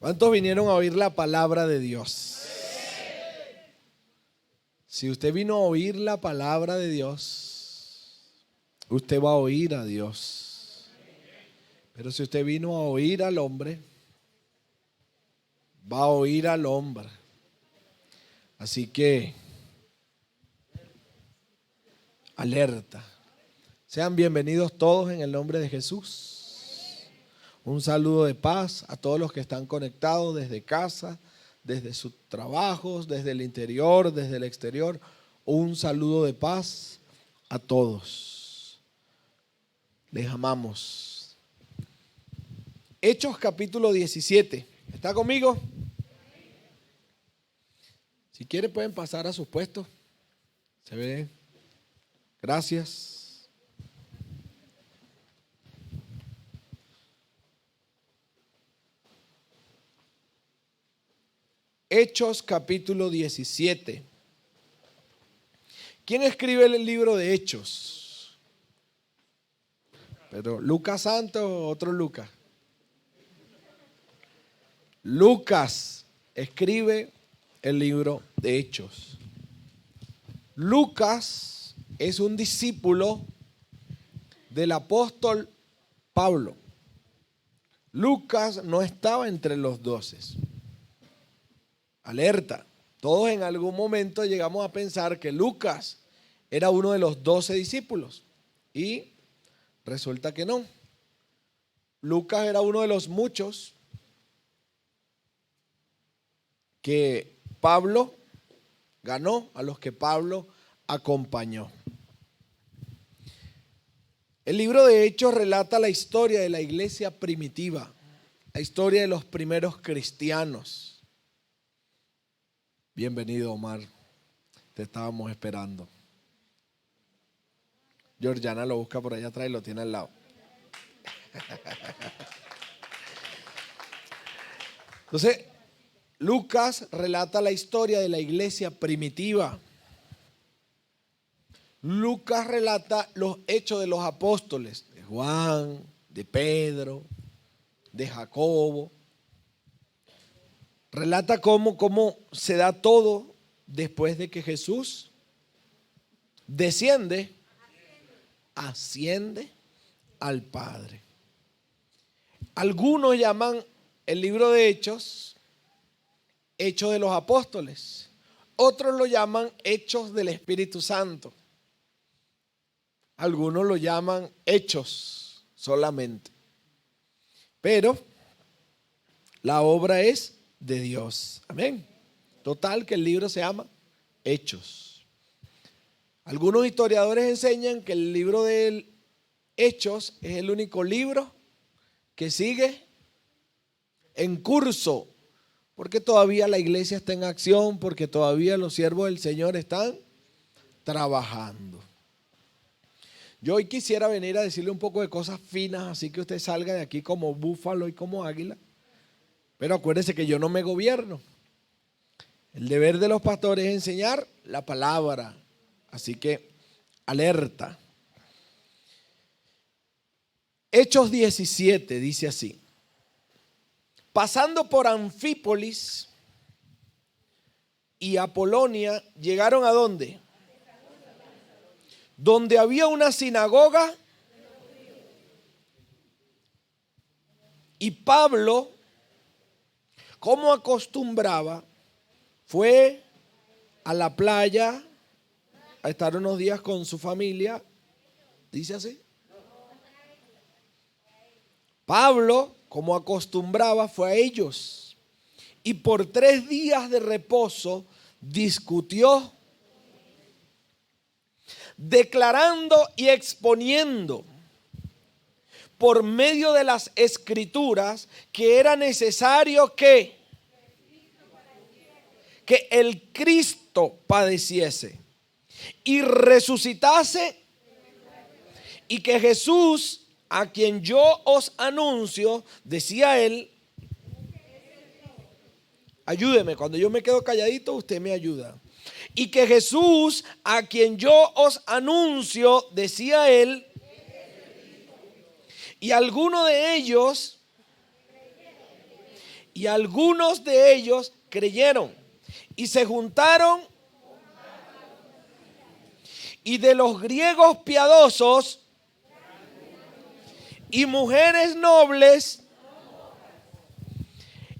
¿Cuántos vinieron a oír la palabra de Dios? Si usted vino a oír la palabra de Dios, usted va a oír a Dios. Pero si usted vino a oír al hombre, va a oír al hombre. Así que, alerta. Sean bienvenidos todos en el nombre de Jesús. Un saludo de paz a todos los que están conectados desde casa, desde sus trabajos, desde el interior, desde el exterior. Un saludo de paz a todos. Les amamos. Hechos capítulo 17. ¿Está conmigo? Si quieren pueden pasar a sus puestos. Se ve. Gracias. Hechos capítulo 17. ¿Quién escribe el libro de Hechos? Pero ¿Lucas Santos o otro Lucas? Lucas escribe el libro de Hechos. Lucas es un discípulo del apóstol Pablo. Lucas no estaba entre los 12. Alerta, todos en algún momento llegamos a pensar que Lucas era uno de los 12 discípulos y resulta que no. Lucas era uno de los muchos que Pablo ganó, a los que Pablo acompañó. El libro de Hechos relata la historia de la iglesia primitiva, la historia de los primeros cristianos. Bienvenido, Omar. Te estábamos esperando. Georgiana lo busca por allá atrás y lo tiene al lado. Entonces, Lucas relata la historia de la iglesia primitiva. Lucas relata los hechos de los apóstoles, de Juan, de Pedro, de Jacobo. Relata cómo se da todo después de que Jesús asciende al Padre. Algunos llaman el libro de Hechos, Hechos de los Apóstoles. Otros lo llaman Hechos del Espíritu Santo. Algunos lo llaman Hechos solamente. Pero la obra es de Dios. Amén. Total que el libro se llama Hechos. Algunos historiadores enseñan que el libro de Hechos es el único libro que sigue en curso, porque todavía la iglesia está en acción, porque todavía los siervos del Señor están trabajando. Yo hoy quisiera venir a decirle un poco de cosas finas, así que usted salga de aquí como búfalo y como águila. Pero acuérdese que yo no me gobierno. El deber de los pastores es enseñar la palabra. Así que, alerta. Hechos 17 dice así. Pasando por Anfípolis y Apolonia, llegaron ¿a dónde? Donde había una sinagoga y Pablo, como acostumbraba, fue a la playa a estar unos días con su familia. ¿Dice así? Pablo, como acostumbraba, fue a ellos. Y por 3 días de reposo discutió, declarando y exponiendo por medio de las escrituras que era necesario que el Cristo padeciese y resucitase, y que Jesús, a quien yo os anuncio, decía él, ayúdeme, cuando yo me quedo calladito usted me ayuda, y que Jesús, a quien yo os anuncio, decía él, y algunos de ellos Y algunos de ellos creyeron y se juntaron, y de los griegos piadosos y mujeres nobles.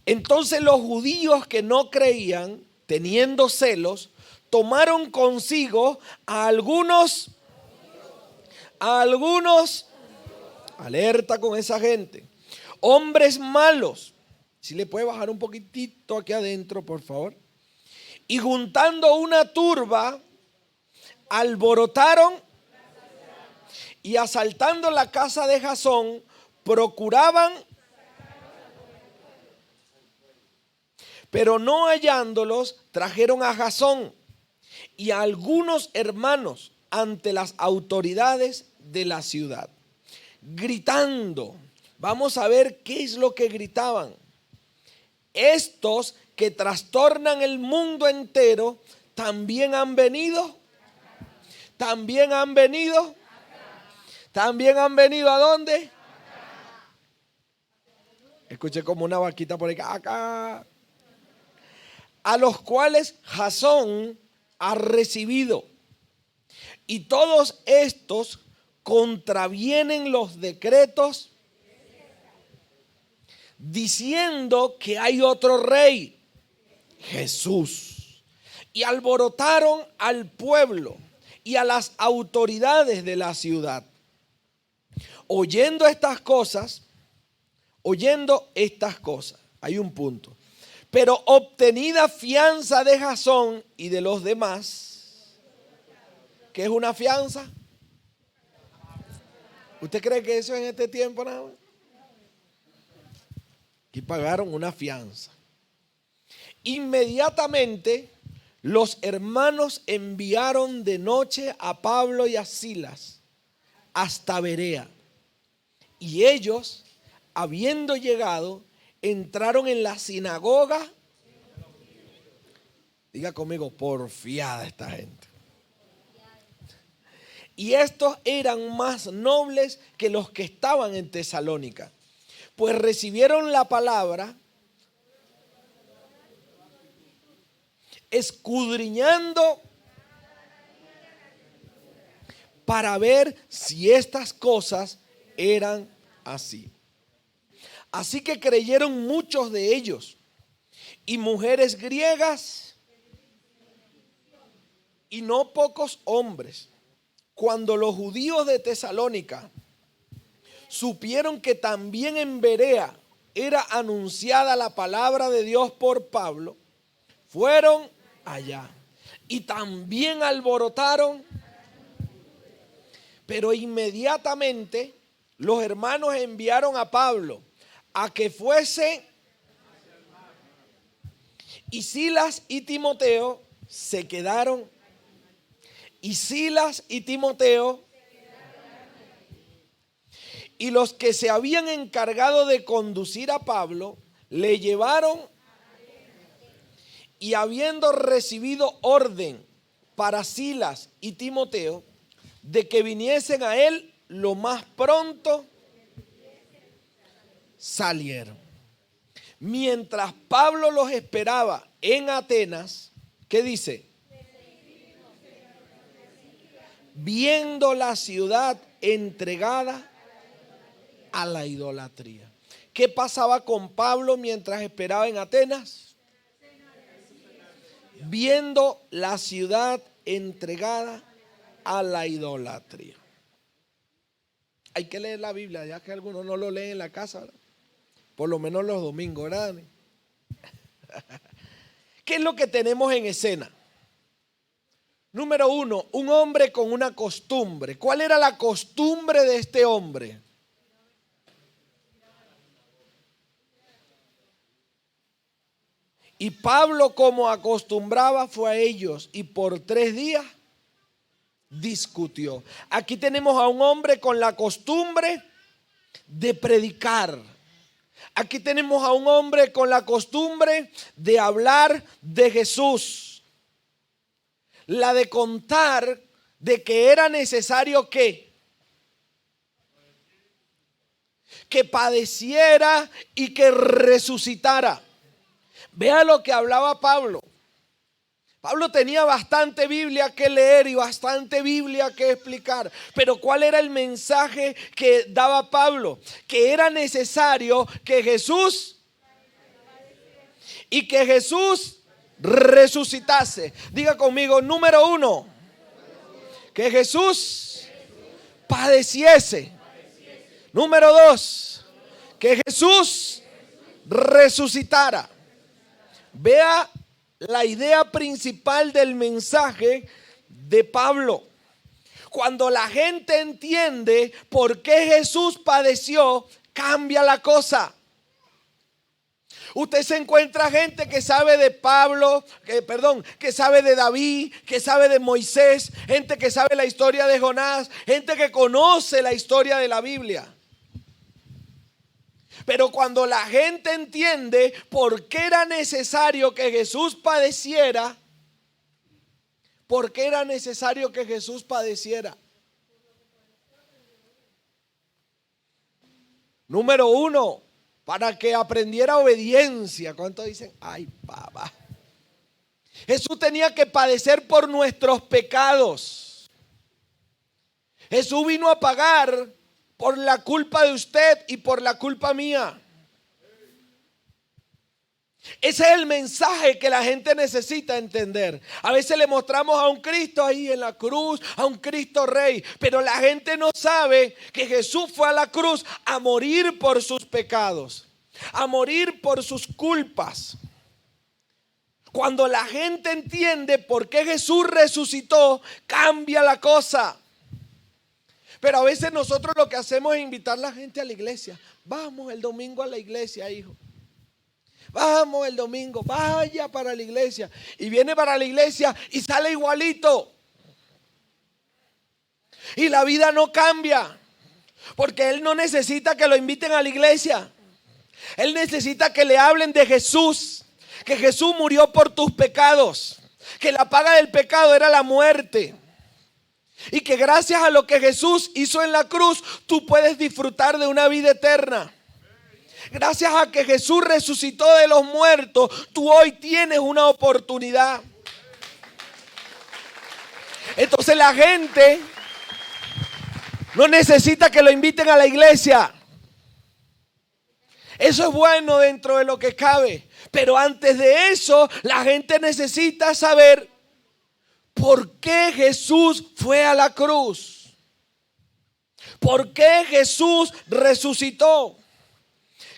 Entonces los judíos que no creían, teniendo celos, tomaron consigo a algunos, alerta con esa gente, hombres malos. Si le puede bajar un poquitito aquí adentro, por favor. Y juntando una turba, alborotaron y asaltando la casa de Jasón, procuraban, pero no hallándolos, trajeron a Jasón y a algunos hermanos ante las autoridades de la ciudad, gritando. Vamos a ver qué es lo que gritaban. Estos que trastornan el mundo entero, también han venido. También han venido. También han venido ¿a dónde? Escuché como una vaquita por acá. A los cuales Jasón ha recibido. Y todos estos contravienen los decretos, diciendo que hay otro rey, Jesús. Y alborotaron al pueblo y a las autoridades de la ciudad. Oyendo estas cosas, hay un punto. Pero obtenida fianza de Jasón y de los demás. ¿Qué es una fianza? ¿Usted cree que eso en este tiempo nada más? Y pagaron una fianza. Inmediatamente los hermanos enviaron de noche a Pablo y a Silas hasta Berea. Y ellos, habiendo llegado, entraron en la sinagoga. Diga conmigo, porfiada esta gente. Y estos eran más nobles que los que estaban en Tesalónica, pues recibieron la palabra, escudriñando para ver si estas cosas eran así. Así que creyeron muchos de ellos, y mujeres griegas, y no pocos hombres. Cuando los judíos de Tesalónica supieron que también en Berea era anunciada la palabra de Dios por Pablo, fueron allá y también alborotaron. Pero inmediatamente los hermanos enviaron a Pablo a que fuese, y Silas y Timoteo se quedaron. Y Silas y Timoteo y los que se habían encargado de conducir a Pablo le llevaron, y habiendo recibido orden para Silas y Timoteo de que viniesen a él lo más pronto, salieron. Mientras Pablo los esperaba en Atenas, ¿qué dice? Viendo la ciudad entregada a la idolatría. ¿Qué pasaba con Pablo mientras esperaba en Atenas? Viendo la ciudad entregada a la idolatría. Hay que leer la Biblia, ya que algunos no lo leen en la casa, ¿verdad? Por lo menos los domingos, ¿verdad? ¿Qué es lo que tenemos en escena? Número uno, un hombre con una costumbre. ¿Cuál era la costumbre de este hombre? Y Pablo, como acostumbraba, fue a ellos y por 3 días discutió. Aquí tenemos a un hombre con la costumbre de predicar. Aquí tenemos a un hombre con la costumbre de hablar de Jesús. La de contar de que era necesario que padeciera y que resucitara. Vea lo que hablaba Pablo. Pablo tenía bastante Biblia que leer y bastante Biblia que explicar. Pero ¿cuál era el mensaje que daba Pablo? Que era necesario que Jesús resucitase. Diga conmigo, número 1, que Jesús padeciese. Número 2, que Jesús resucitara. Vea la idea principal del mensaje de Pablo. Cuando la gente entiende por qué Jesús padeció, cambia la cosa. Usted se encuentra gente que sabe de que sabe de David, que sabe de Moisés, gente que sabe la historia de Jonás, gente que conoce la historia de la Biblia. Pero cuando la gente entiende por qué era necesario que Jesús padeciera, ¿por qué era necesario que Jesús padeciera? Número 1, para que aprendiera obediencia. ¿Cuántos dicen? Ay, papá. Jesús tenía que padecer por nuestros pecados. Jesús vino a pagar por la culpa de usted y por la culpa mía. Ese es el mensaje que la gente necesita entender. A veces le mostramos a un Cristo ahí en la cruz, a un Cristo Rey, pero la gente no sabe que Jesús fue a la cruz a morir por sus pecados, a morir por sus culpas. Cuando la gente entiende por qué Jesús resucitó, cambia la cosa. Pero a veces nosotros lo que hacemos es invitar a la gente a la iglesia. Vamos el domingo a la iglesia, hijo. Vamos el domingo, vaya para la iglesia. Y viene para la iglesia y sale igualito. Y la vida no cambia. Porque él no necesita que lo inviten a la iglesia. Él necesita que le hablen de Jesús. Que Jesús murió por tus pecados. Que la paga del pecado era la muerte. Y que gracias a lo que Jesús hizo en la cruz, tú puedes disfrutar de una vida eterna. Gracias a que Jesús resucitó de los muertos, tú hoy tienes una oportunidad. Entonces la gente no necesita que lo inviten a la iglesia. Eso es bueno dentro de lo que cabe. Pero antes de eso, la gente necesita saber ¿por qué Jesús fue a la cruz? ¿Por qué Jesús resucitó?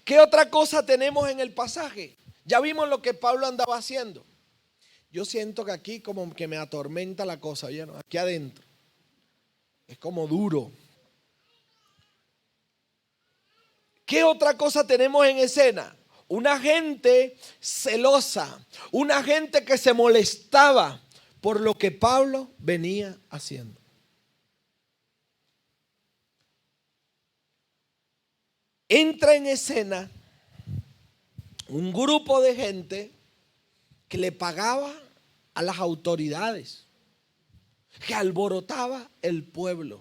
¿Qué otra cosa tenemos en el pasaje? Ya vimos lo que Pablo andaba haciendo. Yo siento que aquí como que me atormenta la cosa, ¿vieron? Aquí adentro. Es como duro. ¿Qué otra cosa tenemos en escena? Una gente celosa, una gente que se molestaba por lo que Pablo venía haciendo. Entra en escena un grupo de gente que le pagaba a las autoridades, que alborotaba el pueblo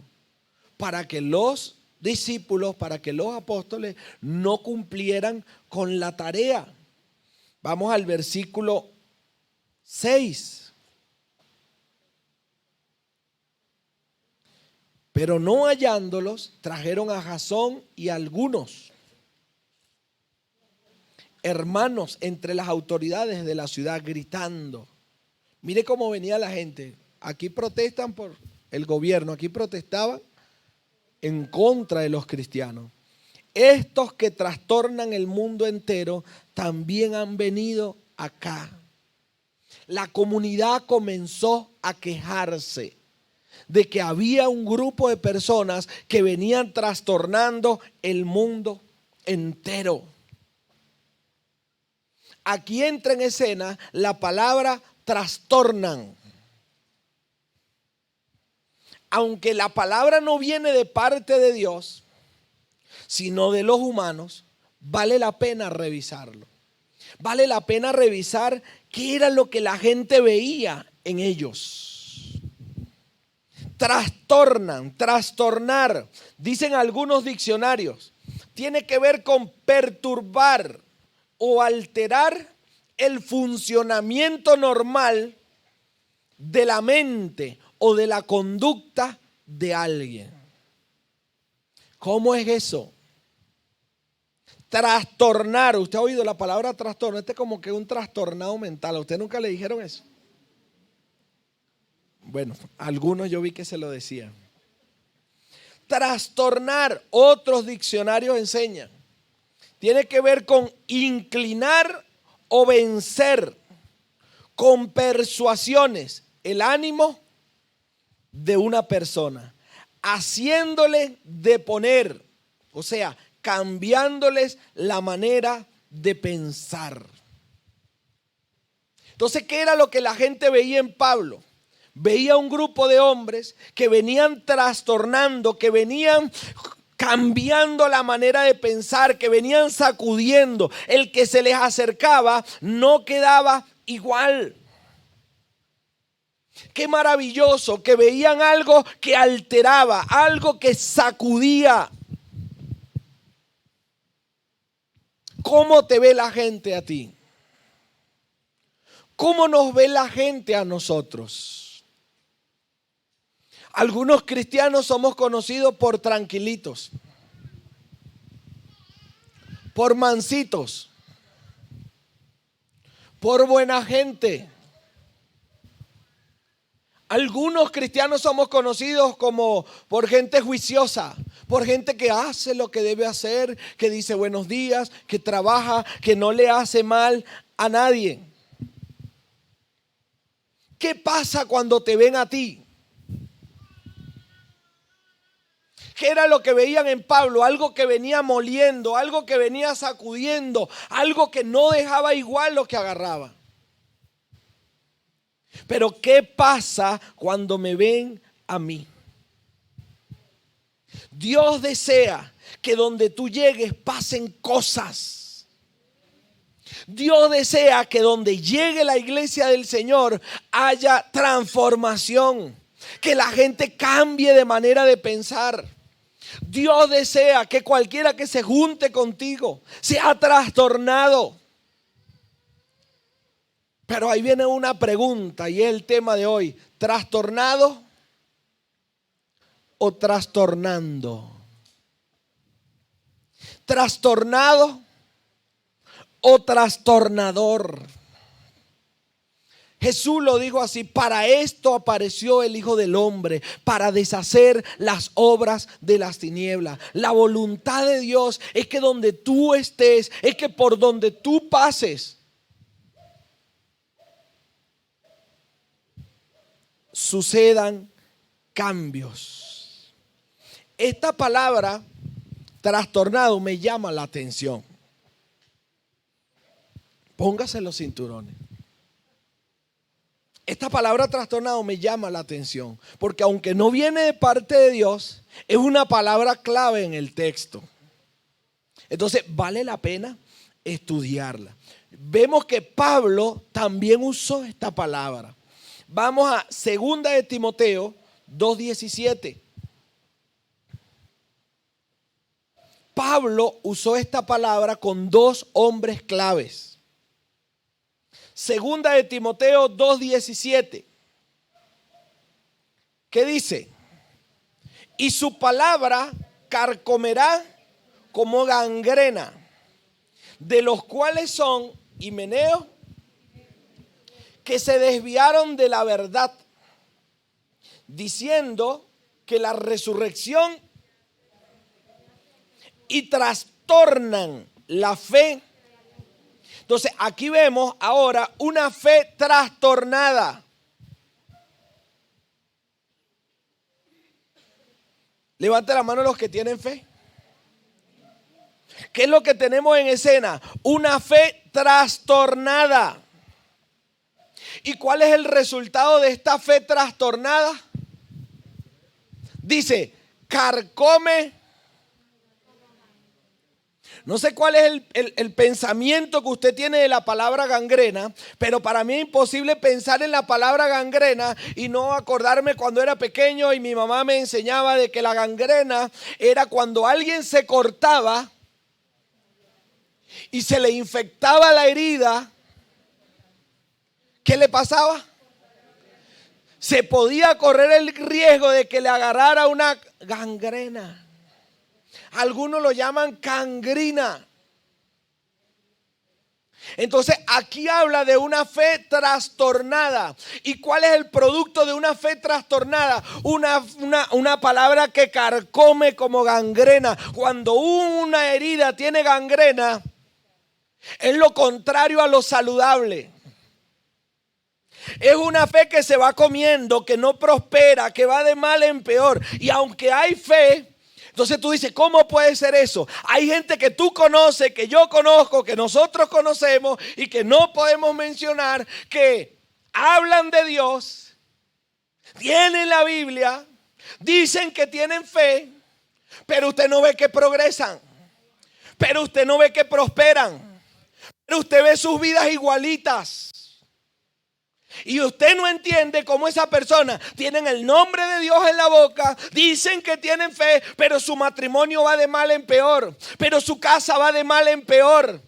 para que los discípulos, para que los apóstoles no cumplieran con la tarea. Vamos al versículo 6. Pero no hallándolos, trajeron a Jasón y a algunos hermanos entre las autoridades de la ciudad gritando. Mire cómo venía la gente. Aquí protestan por el gobierno, aquí protestaban en contra de los cristianos. Estos que trastornan el mundo entero también han venido acá. La comunidad comenzó a quejarse de que había un grupo de personas que venían trastornando el mundo entero. Aquí entra en escena la palabra trastornan. Aunque la palabra no viene de parte de Dios, sino de los humanos, vale la pena revisarlo. Vale la pena revisar qué era lo que la gente veía en ellos. Trastornan, trastornar, dicen algunos diccionarios, tiene que ver con perturbar o alterar el funcionamiento normal de la mente o de la conducta de alguien. ¿Cómo es eso? Trastornar. Usted ha oído la palabra trastorno. Este es como que un trastornado mental. ¿A usted nunca le dijeron eso? Bueno, algunos yo vi que se lo decían. Trastornar, otros diccionarios enseñan, tiene que ver con inclinar o vencer con persuasiones el ánimo de una persona, haciéndole deponer, o sea, cambiándoles la manera de pensar. Entonces, ¿qué era lo que la gente veía en Pablo? Veía un grupo de hombres que venían trastornando, que venían cambiando la manera de pensar, que venían sacudiendo. El que se les acercaba no quedaba igual. Qué maravilloso que veían algo que alteraba, algo que sacudía. ¿Cómo te ve la gente a ti? ¿Cómo nos ve la gente a nosotros? Algunos cristianos somos conocidos por tranquilitos, por mansitos, por buena gente. Algunos cristianos somos conocidos como por gente juiciosa, por gente que hace lo que debe hacer, que dice buenos días, que trabaja, que no le hace mal a nadie. ¿Qué pasa cuando te ven a ti? ¿Qué era lo que veían en Pablo? Algo que venía moliendo, algo que venía sacudiendo, algo que no dejaba igual lo que agarraba. Pero ¿qué pasa cuando me ven a mí? Dios desea que donde tú llegues pasen cosas. Dios desea que donde llegue la iglesia del Señor haya transformación, que la gente cambie de manera de pensar. Dios desea que cualquiera que se junte contigo sea trastornado. Pero ahí viene una pregunta y es el tema de hoy: ¿trastornado o trastornando? ¿Trastornado o trastornador? Jesús lo dijo así: para esto apareció el Hijo del Hombre, para deshacer las obras de las tinieblas. La voluntad de Dios es que donde tú estés, es que por donde tú pases, sucedan cambios. Esta palabra trastornado me llama la atención. Póngase los cinturones. Esta palabra trastornado me llama la atención, porque aunque no viene de parte de Dios, es una palabra clave en el texto. Entonces vale la pena estudiarla. Vemos que Pablo también usó esta palabra. Vamos a 2 de Timoteo 2:17. Pablo usó esta palabra con dos hombres claves. 2 de Timoteo 2:17. ¿Qué dice? Y su palabra carcomerá como gangrena, de los cuales son Himeneo, que se desviaron de la verdad, diciendo que la resurrección, y trastornan la fe. Entonces aquí vemos ahora una fe trastornada. Levante la mano los que tienen fe. ¿Qué es lo que tenemos en escena? Una fe trastornada. ¿Y cuál es el resultado de esta fe trastornada? Dice, carcome. No sé cuál es el pensamiento que usted tiene de la palabra gangrena, pero para mí es imposible pensar en la palabra gangrena y no acordarme cuando era pequeño y mi mamá me enseñaba de que la gangrena era cuando alguien se cortaba y se le infectaba la herida ¿Qué le pasaba? Se podía correr el riesgo de que le agarrara una gangrena. Algunos lo llaman cangrina. Entonces aquí habla de una fe trastornada. ¿Y cuál es el producto de una fe trastornada? Una palabra que carcome como gangrena. Cuando una herida tiene gangrena, es lo contrario a lo saludable. Es una fe que se va comiendo, que no prospera, que va de mal en peor. Y aunque hay fe, entonces tú dices, ¿cómo puede ser eso? Hay gente que tú conoces, que yo conozco, que nosotros conocemos y que no podemos mencionar, que hablan de Dios, tienen la Biblia, dicen que tienen fe, pero usted no ve que progresan, pero usted no ve que prosperan, pero usted ve sus vidas igualitas. Y usted no entiende cómo esa persona tienen el nombre de Dios en la boca, dicen que tienen fe, pero su matrimonio va de mal en peor, pero su casa va de mal en peor,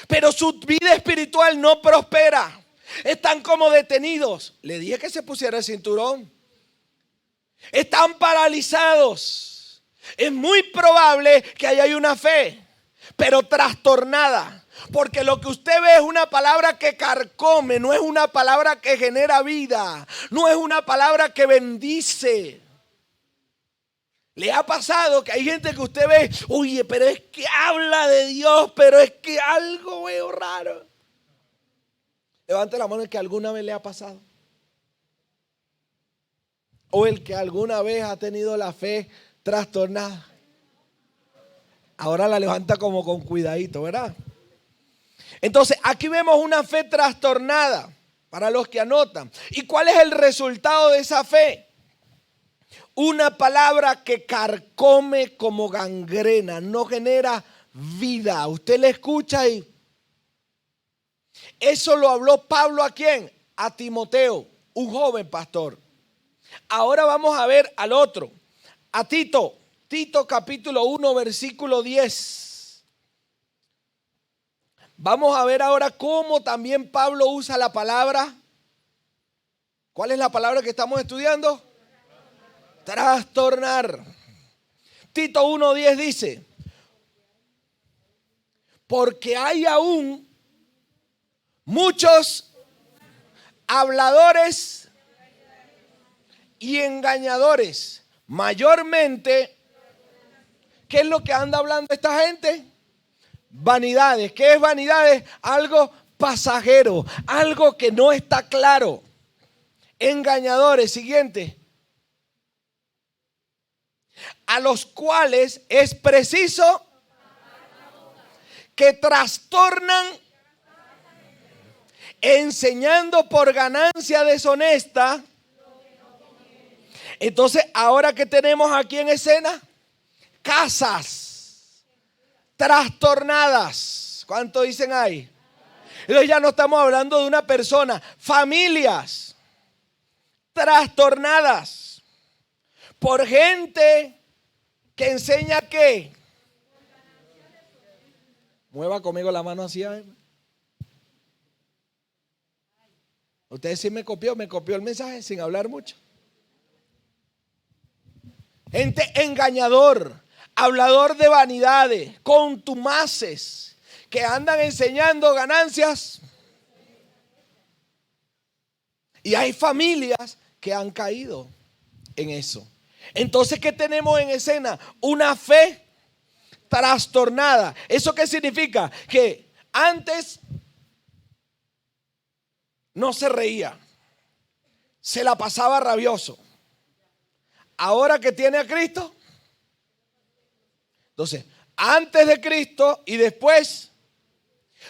pero su vida espiritual no prospera. Están como detenidos. Le dije que se pusiera el cinturón. Están paralizados. Es muy probable que haya una fe, pero trastornada. Porque lo que usted ve es una palabra que carcome, no es una palabra que genera vida, no es una palabra que bendice. ¿Le ha pasado que hay gente que usted ve, oye, pero es que habla de Dios, pero es que algo veo raro? Levante la mano el que alguna vez le ha pasado. O el que alguna vez ha tenido la fe trastornada. Ahora la levanta como con cuidadito, ¿verdad? Entonces, aquí vemos una fe trastornada, para los que anotan. ¿Y cuál es el resultado de esa fe? Una palabra que carcome como gangrena, no genera vida. Usted le escucha y eso lo habló Pablo ¿a quién? A Timoteo, un joven pastor. Ahora vamos a ver al otro, a Tito. Tito capítulo 1, versículo 10. Vamos a ver ahora cómo también Pablo usa la palabra. ¿Cuál es la palabra que estamos estudiando? Trastornar. Tito 1:10 dice: porque hay aún muchos habladores y engañadores. Mayormente, ¿qué es lo que anda hablando esta gente? Vanidades. ¿Qué es vanidades? Algo pasajero, algo que no está claro. Engañadores. Siguiente. A los cuales es preciso que trastornan, enseñando por ganancia deshonesta. Entonces, ahora que tenemos aquí en escena, casas trastornadas. ¿Cuánto dicen ahí? Entonces ya no estamos hablando de una persona, familias trastornadas por gente que enseña ¿qué? Mueva conmigo la mano así. Usted sí me copió el mensaje sin hablar mucho. Gente engañador, hablador de vanidades, contumaces, que andan enseñando ganancias. Y hay familias que han caído en eso. Entonces, ¿qué tenemos en escena? Una fe trastornada. ¿Eso qué significa? Que antes no se reía, se la pasaba rabioso. Ahora que tiene a Cristo, entonces, antes de Cristo y después,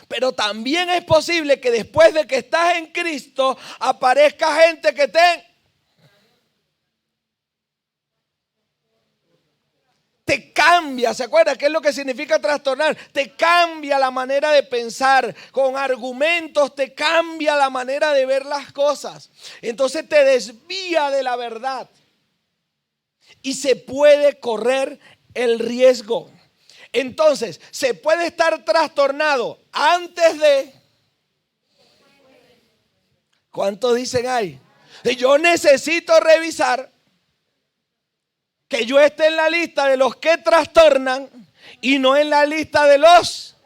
pero también es posible que después de que estás en Cristo aparezca gente que te cambia. ¿Se acuerda qué es lo que significa trastornar? Te cambia la manera de pensar, con argumentos te cambia la manera de ver las cosas. Entonces te desvía de la verdad. Y se puede correr el riesgo. Entonces, se puede estar trastornado antes de, ¿Cuántos dicen ay? Yo necesito revisar que yo esté en la lista de los que trastornan y no en la lista de los.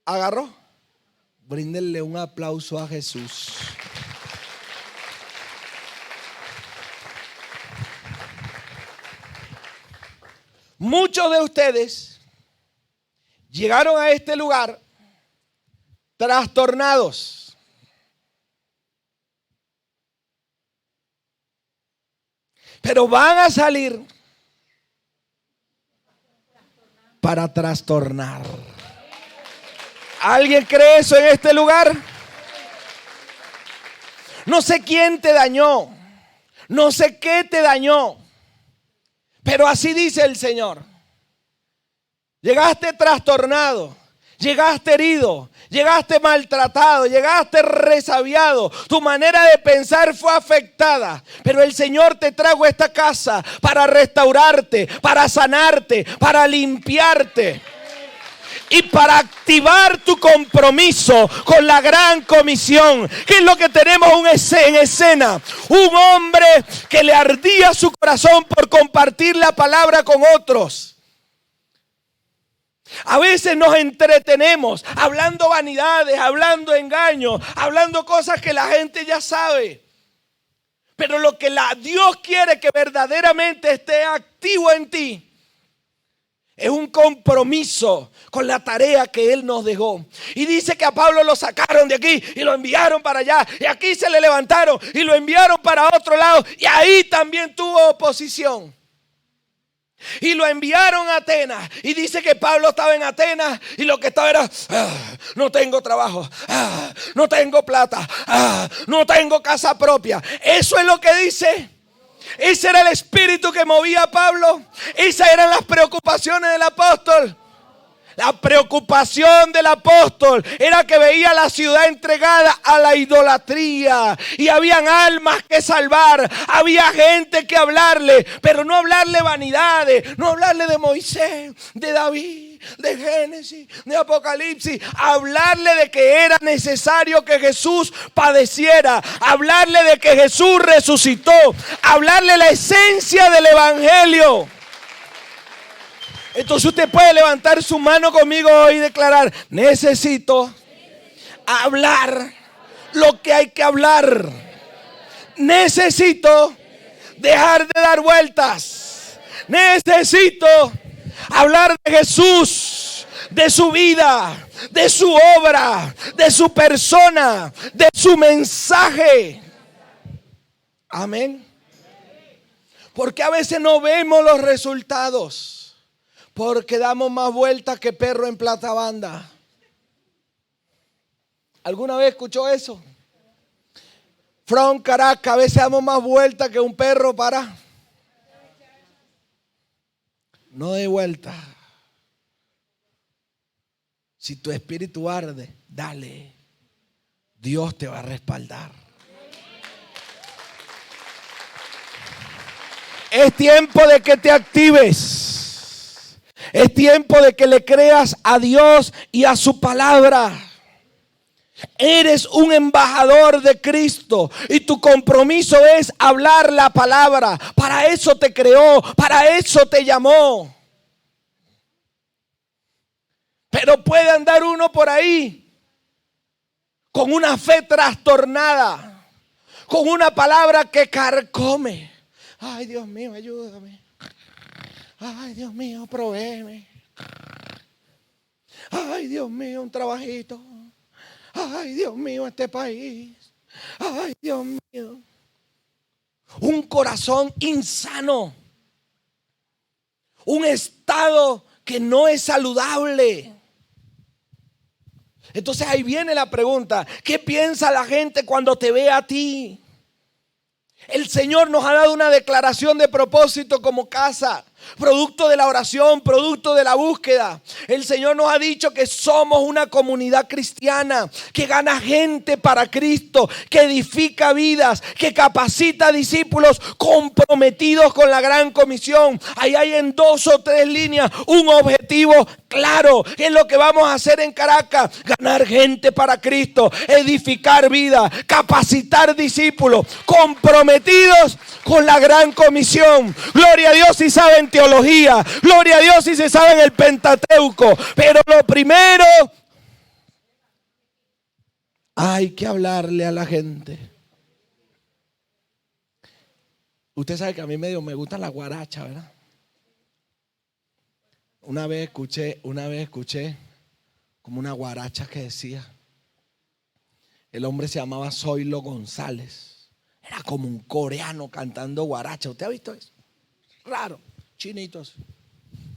¿Agarró? Bríndenle un aplauso a Jesús. Muchos de ustedes llegaron a este lugar trastornados. Pero van a salir para trastornar. ¿Alguien cree eso en este lugar? No sé quién te dañó, no sé qué te dañó, pero así dice el Señor. Llegaste trastornado, llegaste herido, llegaste maltratado, llegaste resabiado. Tu manera de pensar fue afectada, pero el Señor te trajo a esta casa para restaurarte, para sanarte, para limpiarte. Y para activar tu compromiso con la gran comisión. ¿Qué es lo que tenemos en escena? Un hombre que le ardía su corazón por compartir la palabra con otros. A veces nos entretenemos hablando vanidades, hablando engaños, hablando cosas que la gente ya sabe. Pero lo que Dios quiere que verdaderamente esté activo en ti es un compromiso con la tarea que Él nos dejó. Y dice que a Pablo lo sacaron de aquí y lo enviaron para allá. Y aquí se le levantaron y lo enviaron para otro lado. Y ahí también tuvo oposición. Y lo enviaron a Atenas. Y dice que Pablo estaba en Atenas y lo que estaba era: no tengo trabajo, no tengo plata, no tengo casa propia. Eso es lo que dice. Ese era el espíritu que movía a Pablo. Esas eran las preocupaciones del apóstol. La preocupación del apóstol era que veía la ciudad entregada a la idolatría. Y habían almas que salvar. Había gente que hablarle. Pero no hablarle vanidades. No hablarle de Moisés, de David, de Génesis, de Apocalipsis. Hablarle de que era necesario que Jesús padeciera. Hablarle de que Jesús resucitó. Hablarle la esencia del evangelio. Entonces usted puede levantar su mano conmigo hoy y declarar: necesito hablar lo que hay que hablar. Necesito dejar de dar vueltas. Necesito hablar de Jesús, de su vida, de su obra, de su persona, de su mensaje. Amén. Porque a veces no vemos los resultados. Porque damos más vueltas que perro en plata banda. ¿Alguna vez escuchó eso? From Caracas, a veces damos más vueltas que un perro para. No de vuelta. Si tu espíritu arde, dale. Dios te va a respaldar. Es tiempo de que te actives. Es tiempo de que le creas a Dios y a su palabra. Eres un embajador de Cristo y tu compromiso es hablar la palabra. Para eso te creó, para eso te llamó. Pero puede andar uno por ahí con una fe trastornada, con una palabra que carcome. Ay, Dios mío, ayúdame. Ay, Dios mío, provéeme. Ay, Dios mío, un trabajito. Ay, Dios mío, este país. Ay, Dios mío. Un corazón insano. Un estado que no es saludable. Entonces ahí viene la pregunta: ¿qué piensa la gente cuando te ve a ti? El Señor nos ha dado una declaración de propósito como casa. producto de la oración, producto de la búsqueda. El Señor nos ha dicho que somos una comunidad cristiana que gana gente para Cristo, que edifica vidas, que capacita discípulos comprometidos con la gran comisión. Ahí hay en 2 o 3 líneas un objetivo claro. ¿Qué es lo que vamos a hacer en Caracas? Ganar gente para Cristo, edificar vidas, capacitar discípulos comprometidos con la gran comisión. Gloria a Dios si saben teología, gloria a Dios si se saben el Pentateuco, pero lo primero, hay que hablarle a la gente. Usted sabe que a mí medio me gusta la guaracha, ¿verdad? Una vez escuché como una guaracha que decía, el hombre se llamaba Zoilo González, era como un coreano cantando guaracha. ¿Usted ha visto eso? Raro, chinitos.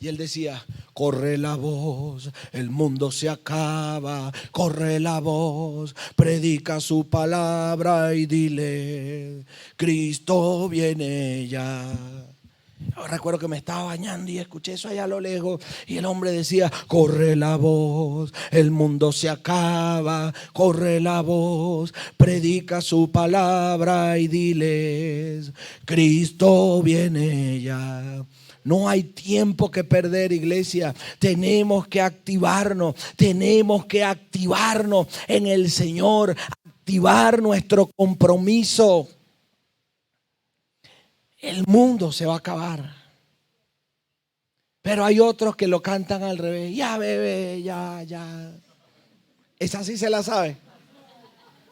Y él decía, corre la voz, el mundo se acaba, corre la voz, predica su palabra y dile, Cristo viene ya. Yo recuerdo que me estaba bañando y escuché eso allá a lo lejos y el hombre decía, corre la voz, el mundo se acaba, corre la voz, predica su palabra y diles, Cristo viene ya. No hay tiempo que perder, iglesia. Tenemos que activarnos en el Señor, activar nuestro compromiso. El mundo se va a acabar. Pero hay otros que lo cantan al revés. Ya, bebé, ya. Esa sí se la sabe.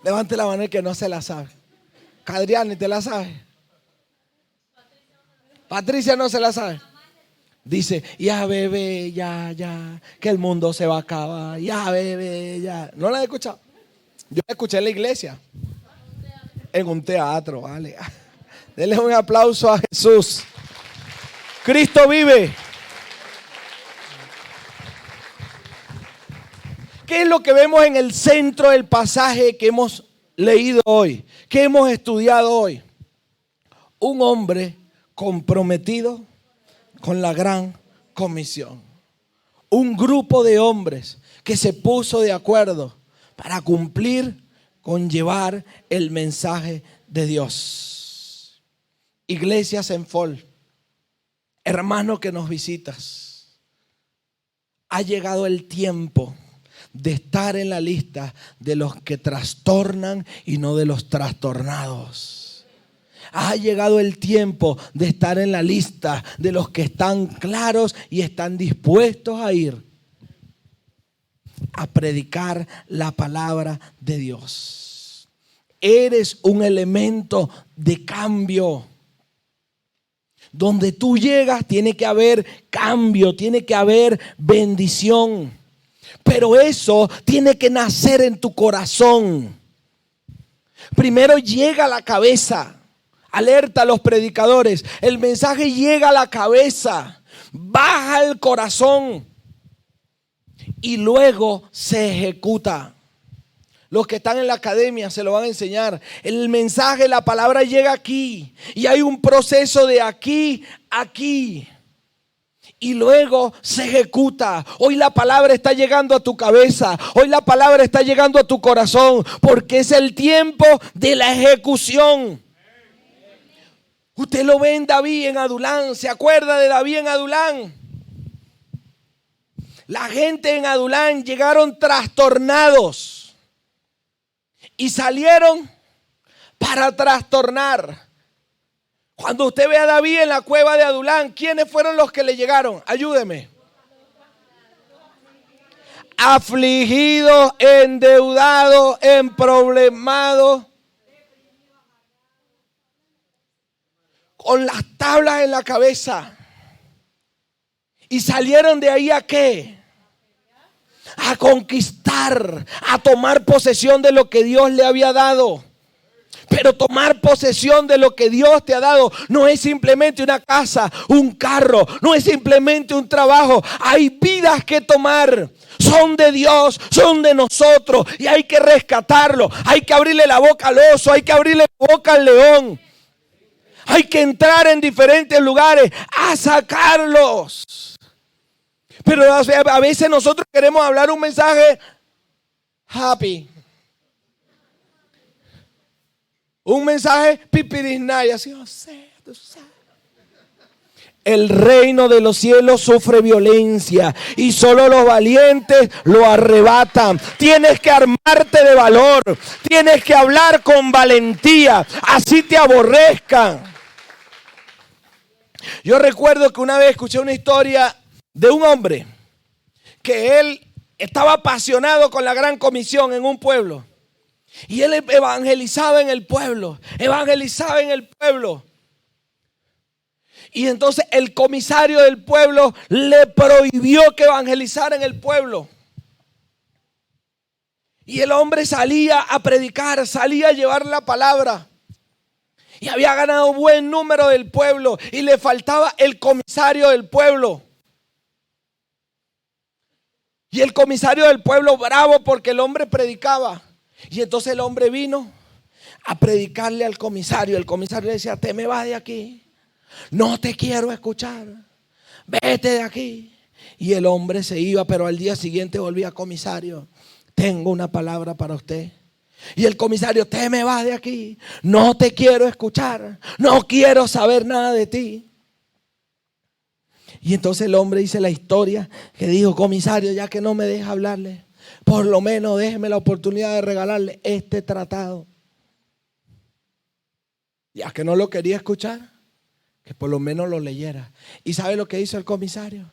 Levante la mano el que no se la sabe. Cadriani, ¿te la sabe? Patricia no se la sabe. Dice, ya, bebé, ya, que el mundo se va a acabar. Ya, bebé, ya. ¿No la he escuchado? Yo la escuché en la iglesia. En un teatro, vale. Denle un aplauso a Jesús. Cristo vive. ¿Qué es lo que vemos en el centro del pasaje que hemos leído hoy? Que hemos estudiado hoy? Un hombre comprometido con la gran comisión. Un grupo de hombres que se puso de acuerdo para cumplir con llevar el mensaje de Dios. Iglesia Senfol, hermano que nos visitas, ha llegado el tiempo de estar en la lista de los que trastornan y no de los trastornados. Ha llegado el tiempo de estar en la lista de los que están claros y están dispuestos a ir a predicar la palabra de Dios. Eres un elemento de cambio. Donde tú llegas tiene que haber cambio, tiene que haber bendición. Pero eso tiene que nacer en tu corazón. Primero llega a la cabeza. Alerta a los predicadores. El mensaje llega a la cabeza, baja al corazón y luego se ejecuta. Los que están en la academia se lo van a enseñar. El mensaje, la palabra llega aquí y hay un proceso de aquí a aquí. Y luego se ejecuta. Hoy la palabra está llegando a tu cabeza. Hoy la palabra está llegando a tu corazón. Porque es el tiempo de la ejecución. Usted lo ve en David en Adulán. ¿Se acuerda de David en Adulán? La gente en Adulán llegaron trastornados. Y salieron para trastornar. Cuando usted ve a David en la cueva de Adulán, ¿quiénes fueron los que le llegaron? Ayúdeme. Afligidos, endeudados, emproblemados, con las tablas en la cabeza. Y salieron de ahí ¿a qué? A conquistar, a tomar posesión de lo que Dios le había dado. Pero tomar posesión de lo que Dios te ha dado no es simplemente una casa, un carro, no es simplemente un trabajo. Hay vidas que tomar. Son de Dios, son de nosotros y hay que rescatarlo. Hay que abrirle la boca al oso, hay que abrirle la boca al león. Hay que entrar en diferentes lugares a sacarlos. Pero a veces nosotros queremos hablar un mensaje happy. Un mensaje pipirisnay, así, el reino de los cielos sufre violencia y solo los valientes lo arrebatan. Tienes que armarte de valor. Tienes que hablar con valentía. Así te aborrezcan. Yo recuerdo que una vez escuché una historia de un hombre que él estaba apasionado con la gran comisión en un pueblo. Y él evangelizaba en el pueblo. Y entonces el comisario del pueblo le prohibió que evangelizara en el pueblo. Y el hombre salía a predicar, salía a llevar la palabra. Y había ganado buen número del pueblo. Y le faltaba el comisario del pueblo. Y el comisario del pueblo bravo porque el hombre predicaba. Y entonces el hombre vino a predicarle al comisario. El comisario le decía: te me vas de aquí. No te quiero escuchar. Vete de aquí. Y el hombre se iba, pero al día siguiente volvía: comisario, tengo una palabra para usted. Y el comisario: te me vas de aquí. No te quiero escuchar. No quiero saber nada de ti. Y entonces el hombre dice la historia que dijo: comisario, ya que no me deja hablarle, por lo menos déjeme la oportunidad de regalarle este tratado. Ya que no lo quería escuchar, que por lo menos lo leyera. ¿Y sabe lo que hizo el comisario?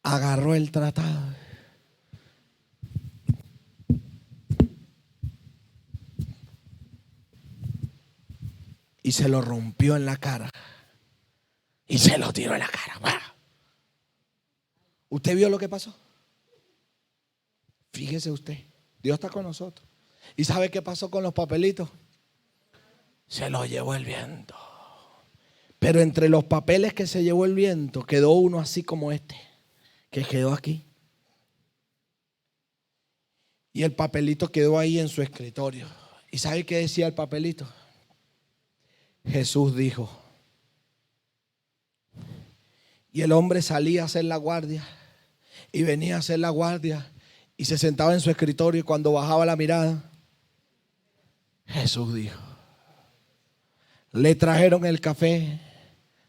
Agarró el tratado y se lo rompió en la cara y se lo tiró en la cara. ¿Usted vio lo que pasó? Fíjese usted, Dios está con nosotros. ¿Y sabe qué pasó con los papelitos? Se los llevó el viento. Pero entre los papeles que se llevó el viento quedó uno así como este, que quedó aquí. Y el papelito quedó ahí en su escritorio. ¿Y sabe qué decía el papelito? Jesús dijo. Y el hombre salía a hacer la guardia y venía a hacer la guardia y se sentaba en su escritorio, y cuando bajaba la mirada, Jesús dijo. Le trajeron el café,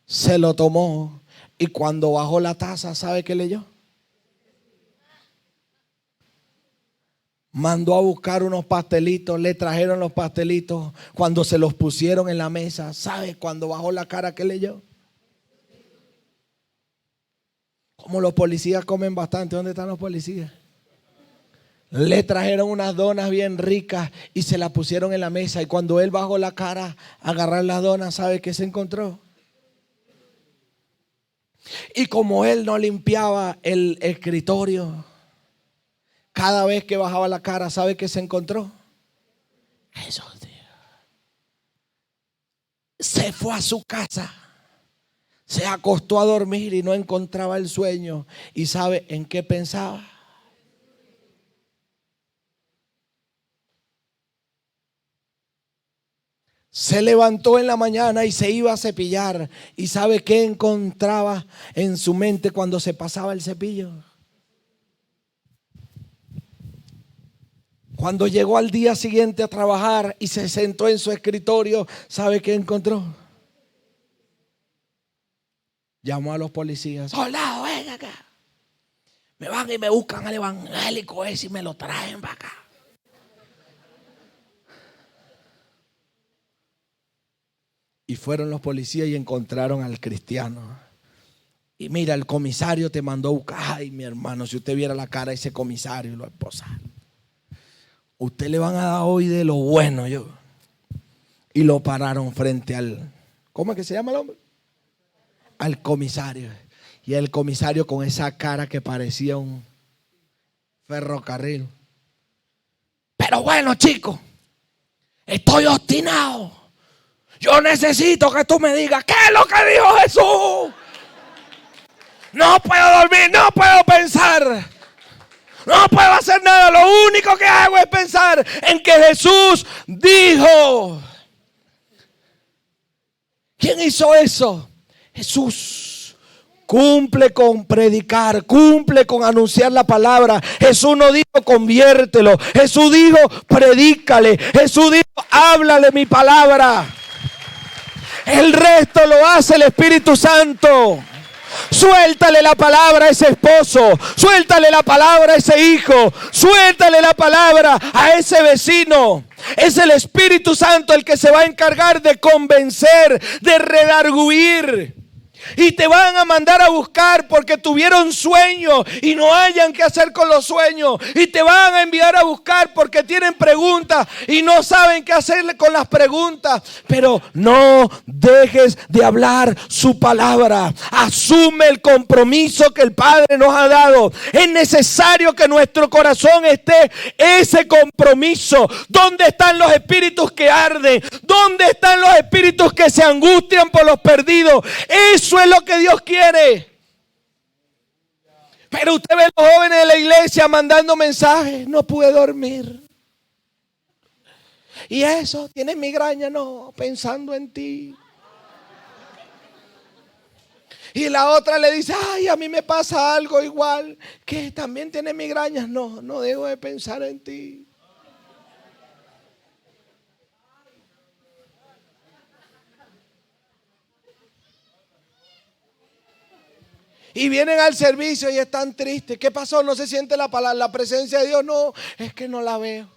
se lo tomó, y cuando bajó la taza, ¿sabe qué leyó? Mandó a buscar unos pastelitos, le trajeron los pastelitos. Cuando se los pusieron en la mesa, ¿sabe? Cuando bajó la cara, ¿qué leyó? Como los policías comen bastante. ¿Dónde están los policías? Le trajeron unas donas bien ricas y se las pusieron en la mesa. Y cuando él bajó la cara a agarrar las donas, ¿sabe qué se encontró? Y como él no limpiaba el escritorio, cada vez que bajaba la cara, ¿sabe qué se encontró? Jesús dijo. Se fue a su casa, se acostó a dormir y no encontraba el sueño. ¿Y sabe en qué pensaba? Se levantó en la mañana y se iba a cepillar. ¿Y sabe qué encontraba en su mente cuando se pasaba el cepillo? Cuando llegó al día siguiente a trabajar y se sentó en su escritorio, ¿sabe qué encontró? Llamó a los policías. Soldado, ven acá. Me van y me buscan al evangélico ese y me lo traen para acá. Y fueron los policías y encontraron al cristiano. Y mira, el comisario te mandó a buscar. Ay, mi hermano, si usted viera la cara de ese comisario y lo esposaron. Usted le van a dar hoy de lo bueno, yo. Y lo pararon frente al, ¿cómo es que se llama el hombre? Al comisario. Y el comisario con esa cara que parecía un ferrocarril. Pero bueno, chicos, estoy obstinado. Yo necesito que tú me digas qué es lo que dijo Jesús. No puedo dormir, no puedo pensar. No puedo hacer nada. Lo único que hago es pensar en que Jesús dijo. ¿Quién hizo eso? Jesús. Cumple con predicar, cumple con anunciar la palabra. Jesús no dijo conviértelo. Jesús dijo predícale. Jesús dijo háblale mi palabra. El resto lo hace el Espíritu Santo. Suéltale la palabra a ese esposo, suéltale la palabra a ese hijo, suéltale la palabra a ese vecino. Es el Espíritu Santo el que se va a encargar de convencer, de redarguir. Y te van a mandar a buscar porque tuvieron sueños y no hayan qué hacer con los sueños. Y te van a enviar a buscar porque tienen preguntas y no saben qué hacerle con las preguntas. Pero no dejes de hablar su palabra. Asume el compromiso que el Padre nos ha dado. Es necesario que en nuestro corazón esté ese compromiso. ¿Dónde están los espíritus que arden? ¿Dónde están los espíritus que se angustian por los perdidos? Eso es lo que Dios quiere. Pero usted ve a los jóvenes de la iglesia mandando mensajes. No pude dormir. Y eso, ¿tienes migraña? No, pensando en ti. Y la otra le dice, ay, a mí me pasa algo igual. ¿Que también tiene migrañas? No, no dejo de pensar en ti. Y vienen al servicio y están tristes. ¿Qué pasó? ¿No se siente la palabra, la presencia de Dios? No, es que no la veo.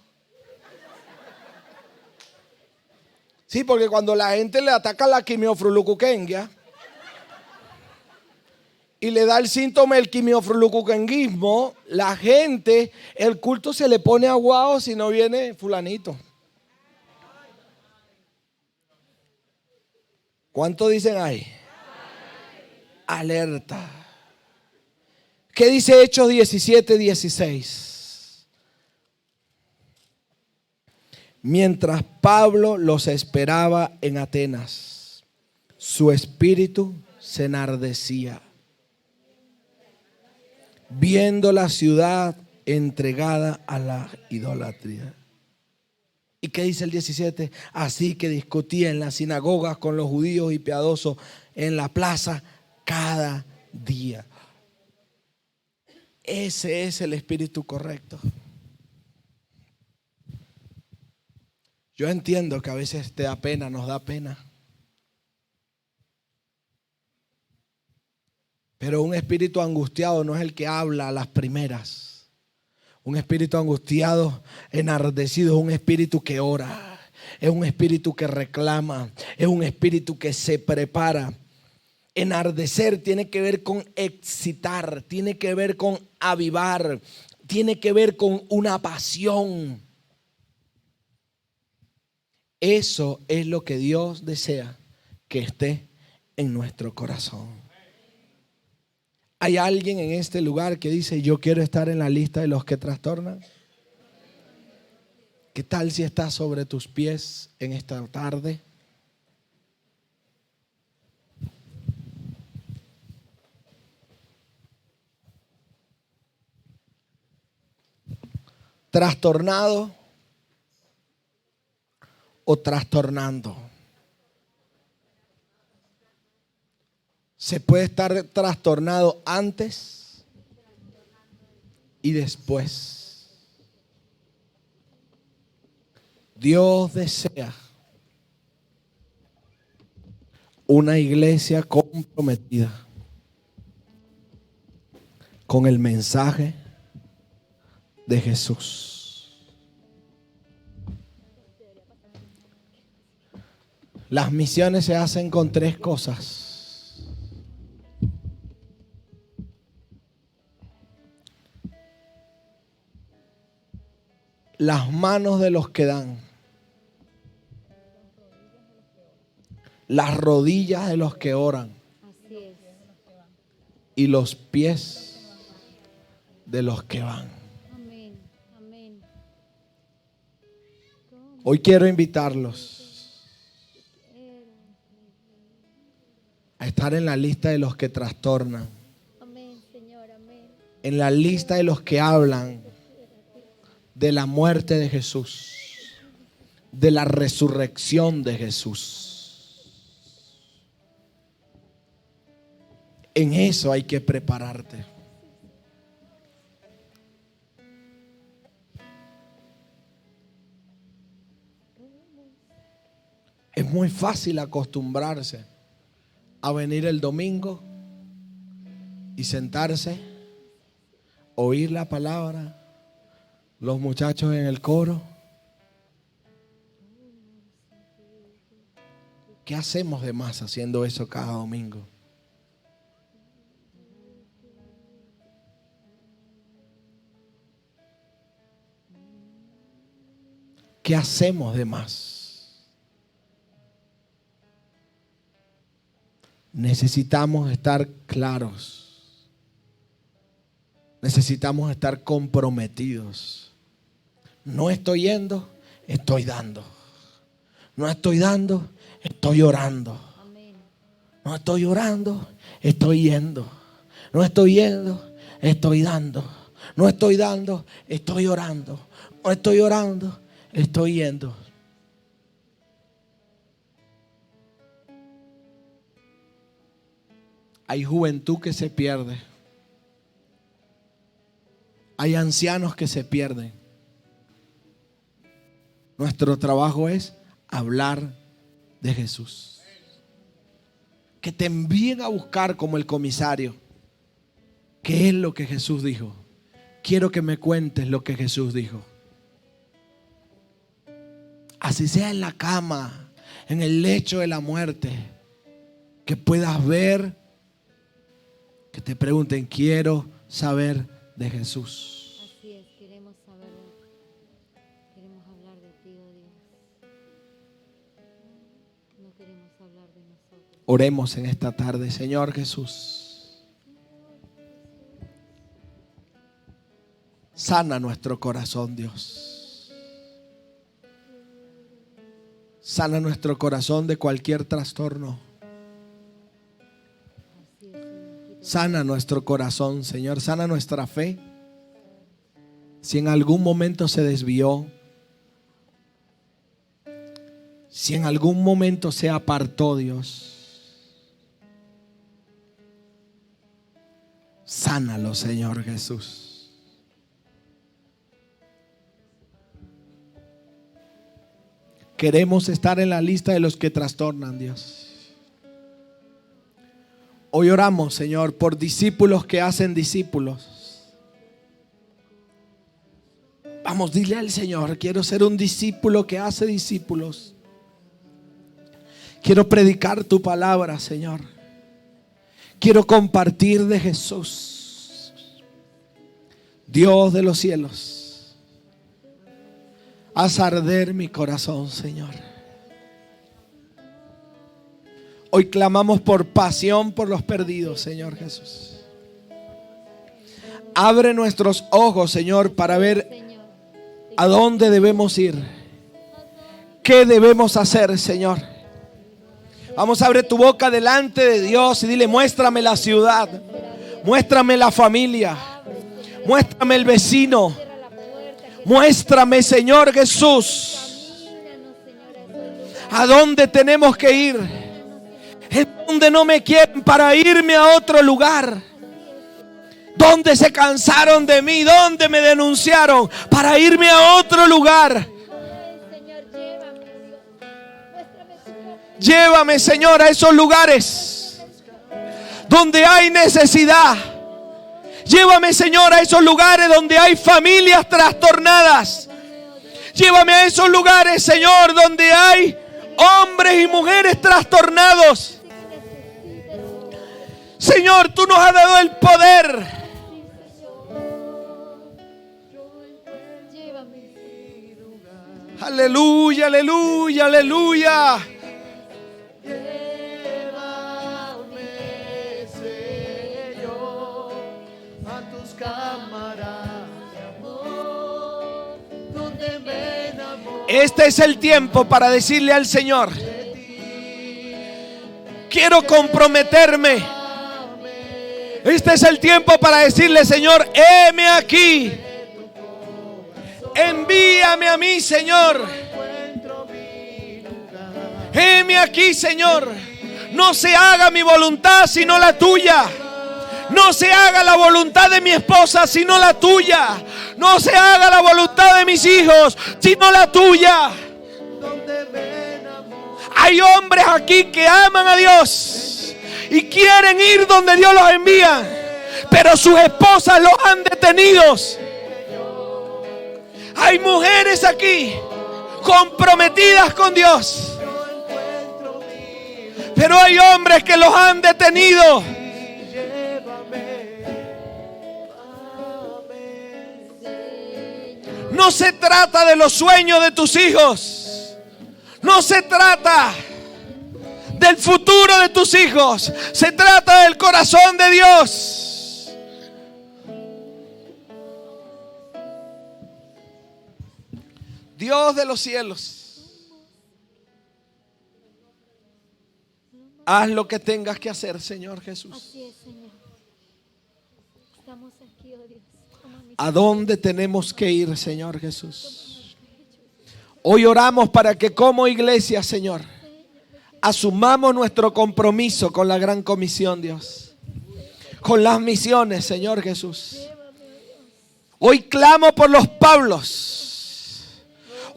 Sí, porque cuando la gente le ataca la quimiofrulucuquengia y le da el síntoma del quimiofrulucuquenguismo, la gente, el culto se le pone aguado si no viene fulanito. ¿Cuánto dicen ahí? Alerta. ¿Qué dice Hechos 17:16? Mientras Pablo los esperaba en Atenas, su espíritu se enardecía, viendo la ciudad entregada a la idolatría. ¿Y qué dice el 17? Así que discutía en las sinagogas con los judíos y piadosos en la plaza cada día. Ese es el espíritu correcto. Yo entiendo que a veces te da pena, nos da pena. Pero un espíritu angustiado no es el que habla a las primeras. Un espíritu angustiado, enardecido, es un espíritu que ora. Es un espíritu que reclama. Es un espíritu que se prepara. Enardecer tiene que ver con excitar, tiene que ver con avivar, tiene que ver con una pasión. Eso es lo que Dios desea que esté en nuestro corazón. ¿Hay alguien en este lugar que dice, yo quiero estar en la lista de los que trastornan? ¿Qué tal si estás sobre tus pies en esta tarde? ¿Trastornado o trastornando? Se puede estar trastornado antes y después. Dios desea una iglesia comprometida con el mensaje de Jesús. Las misiones se hacen con 3 cosas. Las manos de los que dan, las rodillas de los que oran y los pies de los que van. Hoy quiero invitarlos a estar en la lista de los que trastornan, en la lista de los que hablan de la muerte de Jesús, de la resurrección de Jesús. En eso hay que prepararte. Es muy fácil acostumbrarse a venir el domingo y sentarse, oír la palabra, los muchachos en el coro. ¿Qué hacemos de más haciendo eso cada domingo? ¿Qué hacemos de más? Necesitamos estar claros. Necesitamos estar comprometidos. No estoy yendo, estoy dando. No estoy dando, estoy orando. No estoy orando, estoy yendo. No estoy yendo, estoy dando. No estoy dando, estoy orando. No estoy orando, estoy yendo. Hay juventud que se pierde. Hay ancianos que se pierden. Nuestro trabajo es hablar de Jesús. Que te envíen a buscar como el comisario. ¿Qué es lo que Jesús dijo? Quiero que me cuentes lo que Jesús dijo. Así sea en la cama, en el lecho de la muerte, que puedas ver, que te pregunten, quiero saber de Jesús. Así es, queremos saber, queremos hablar de ti, oh Dios. No queremos hablar de nosotros. Oremos en esta tarde, Señor Jesús. Sana nuestro corazón, Dios. Sana nuestro corazón de cualquier trastorno. Sana nuestro corazón, Señor. Sana nuestra fe. Si en algún momento se desvió, si en algún momento se apartó, Dios, sánalo, Señor Jesús. Queremos estar en la lista de los que trastornan, Dios. Hoy oramos, Señor, por discípulos que hacen discípulos. Vamos, dile al Señor, quiero ser un discípulo que hace discípulos. Quiero predicar tu palabra, Señor. Quiero compartir de Jesús. Dios de los cielos, haz arder mi corazón, Señor. Hoy clamamos por pasión por los perdidos, Señor Jesús. Abre nuestros ojos, Señor, para ver a dónde debemos ir. ¿Qué debemos hacer, Señor? Vamos, abre tu boca delante de Dios y dile, muéstrame la ciudad, muéstrame la familia, muéstrame el vecino, muéstrame, Señor Jesús, a dónde tenemos que ir. Es donde no me quieren para irme a otro lugar. Donde se cansaron de mí, donde me denunciaron para irme a otro lugar. Llévame, Señor, a esos lugares donde hay necesidad. Llévame, Señor, a esos lugares donde hay familias trastornadas. Llévame a esos lugares, Señor, donde hay hombres y mujeres trastornados. Señor, tú nos has dado el poder. Aleluya, aleluya, aleluya. Llévame, Señor, a tus cámaras de amor, donde me enamoro. Este es el tiempo para decirle al Señor, quiero comprometerme. Este es el tiempo para decirle, Señor, heme aquí. Envíame a mí, Señor. Heme aquí, Señor. No se haga mi voluntad sino la tuya. No se haga la voluntad de mi esposa, sino la tuya. No se haga la voluntad de mis hijos, sino la tuya. donde me enamoro. Hay hombres aquí que aman a Dios y quieren ir donde Dios los envía, pero sus esposas los han detenido. Hay mujeres aquí comprometidas con Dios, Yo encuentro mi luz pero hay hombres que los han detenido. y llévame, amén. No se trata de los sueños de tus hijos. No se trata del futuro de tus hijos. Se trata del corazón de Dios. Dios de los cielos, haz lo que tengas que hacer, Señor Jesús. Así es, Señor. Estamos aquí, oh Dios. Toma mi ¿A dónde tenemos que ir, Señor Jesús? Hoy oramos para que como iglesia, Señor, asumamos nuestro compromiso con la gran comisión, Dios. Con las misiones, Señor Jesús. Hoy clamo por los Pablos.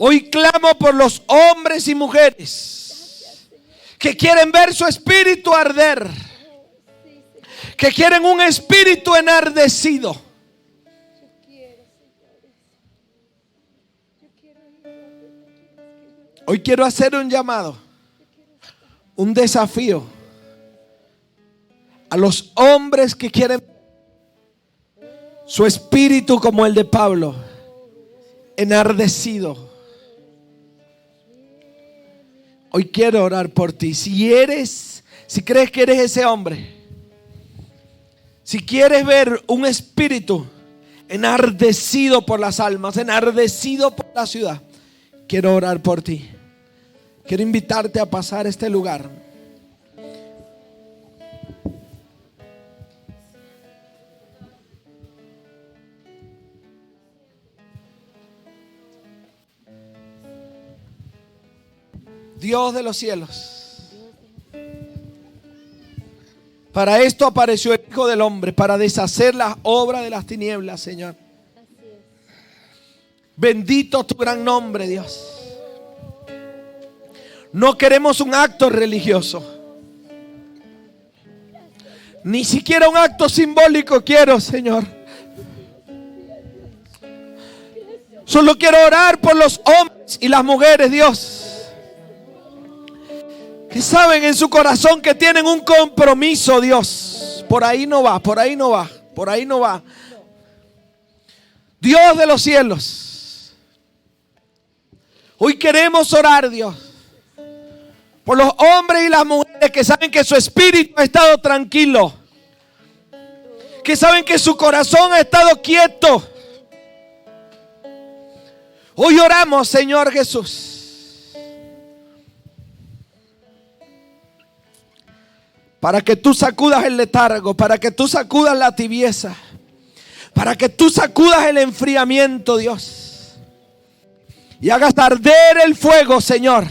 Hoy clamo por los hombres y mujeres que quieren ver su espíritu arder, que quieren un espíritu enardecido. Hoy quiero hacer un llamado, un desafío a los hombres que quieren su espíritu como el de Pablo, enardecido. Hoy quiero orar por ti. Si crees que eres ese hombre, si quieres ver un espíritu enardecido por las almas, enardecido por la ciudad, quiero orar por ti. Quiero invitarte a pasar este lugar. Dios de los cielos, para esto apareció el Hijo del Hombre, para deshacer las obras de las tinieblas, Señor. Bendito tu gran nombre, Dios. No queremos un acto religioso, ni siquiera un acto simbólico quiero, Señor. Solo quiero orar por los hombres y las mujeres, Dios, que saben en su corazón que tienen un compromiso, Dios. Por ahí no va, por ahí no va, por ahí no va. Dios de los cielos, hoy queremos orar, Dios, por los hombres y las mujeres que saben que su espíritu ha estado tranquilo, que saben que su corazón ha estado quieto. Hoy oramos, Señor Jesús, para que tú sacudas el letargo, para que tú sacudas la tibieza, para que tú sacudas el enfriamiento, Dios, y hagas arder el fuego, Señor,